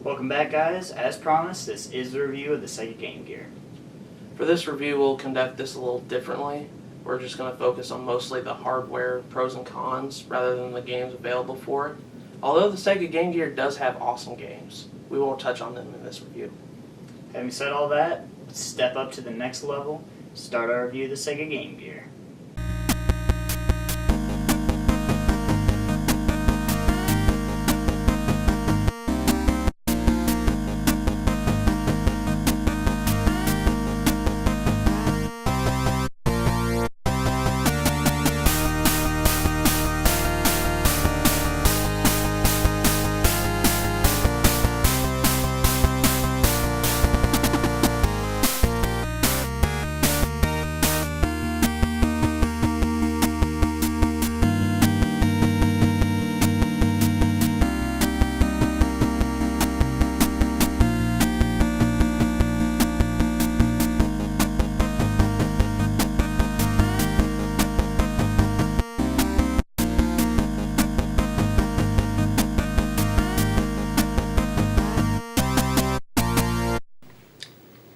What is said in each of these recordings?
Welcome back, guys. As promised, this is the review of the Sega Game Gear. For this review, we'll conduct this a little differently. We're just going to focus on mostly the hardware pros and cons rather than the games available for it. Although the Sega Game Gear does have awesome games, we won't touch on them in this review. Having said all that, let's step up to the next level, start our review of the Sega Game Gear.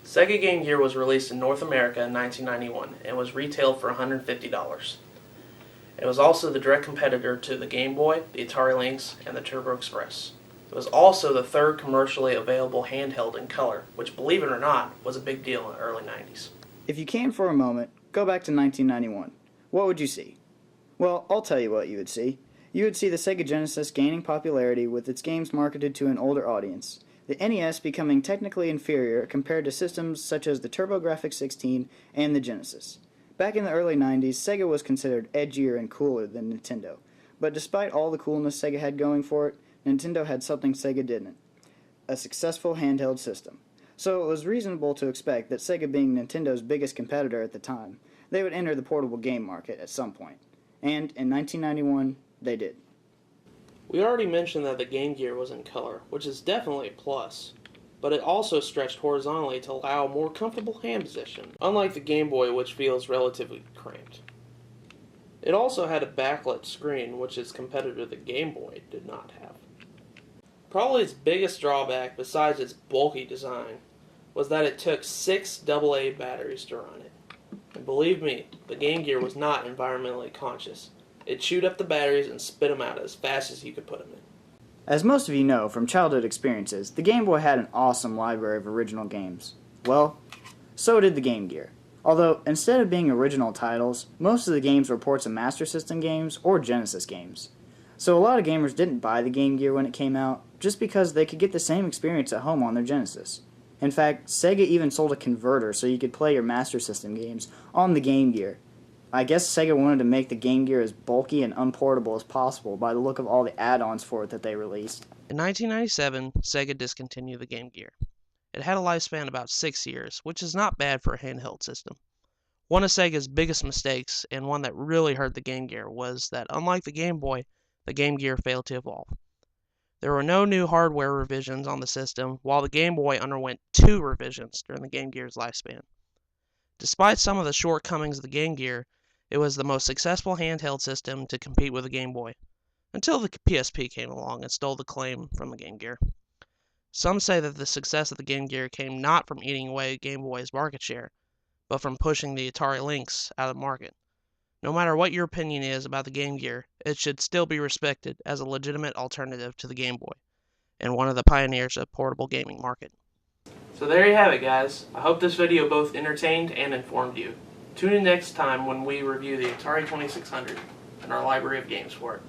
Sega Game Gear was released in North America in 1991 and was retailed for $150. It was also the direct competitor to the Game Boy, the Atari Lynx, and the Turbo Express. It was also the third commercially available handheld in color, which, believe it or not, was a big deal in the early 90s. If you can for a moment, go back to 1991. What would you see? Well, I'll tell you what you would see. You would see the Sega Genesis gaining popularity with its games marketed to an older audience. The NES becoming technically inferior compared to systems such as the TurboGrafx-16 and the Genesis. Back in the early 90s, Sega was considered edgier and cooler than Nintendo. But despite all the coolness Sega had going for it, Nintendo had something Sega didn't: a successful handheld system. So it was reasonable to expect that Sega, being Nintendo's biggest competitor at the time, they would enter the portable game market at some point. And in 1991, they did. We already mentioned that the Game Gear was in color, which is definitely a plus, but it also stretched horizontally to allow a more comfortable hand position, unlike the Game Boy, which feels relatively cramped. It also had a backlit screen, which its competitor, the Game Boy, did not have. Probably its biggest drawback, besides its bulky design, was that it took 6 AA batteries to run it. And believe me, the Game Gear was not environmentally conscious. It chewed up the batteries and spit them out as fast as you could put them in. As most of you know from childhood experiences, the Game Boy had an awesome library of original games. Well, so did the Game Gear. Although, instead of being original titles, most of the games were ports of Master System games or Genesis games. So a lot of gamers didn't buy the Game Gear when it came out, just because they could get the same experience at home on their Genesis. In fact, Sega even sold a converter so you could play your Master System games on the Game Gear. I guess Sega wanted to make the Game Gear as bulky and unportable as possible by the look of all the add-ons for it that they released. In 1997, Sega discontinued the Game Gear. It had a lifespan about 6 years, which is not bad for a handheld system. One of Sega's biggest mistakes, and one that really hurt the Game Gear, was that unlike the Game Boy, the Game Gear failed to evolve. There were no new hardware revisions on the system, while the Game Boy underwent 2 revisions during the Game Gear's lifespan. Despite some of the shortcomings of the Game Gear, it was the most successful handheld system to compete with the Game Boy, until the PSP came along and stole the claim from the Game Gear. Some say that the success of the Game Gear came not from eating away Game Boy's market share, but from pushing the Atari Lynx out of the market. No matter what your opinion is about the Game Gear, it should still be respected as a legitimate alternative to the Game Boy, and one of the pioneers of portable gaming market. So there you have it, guys. I hope this video both entertained and informed you. Tune in next time when we review the Atari 2600 and our library of games for it.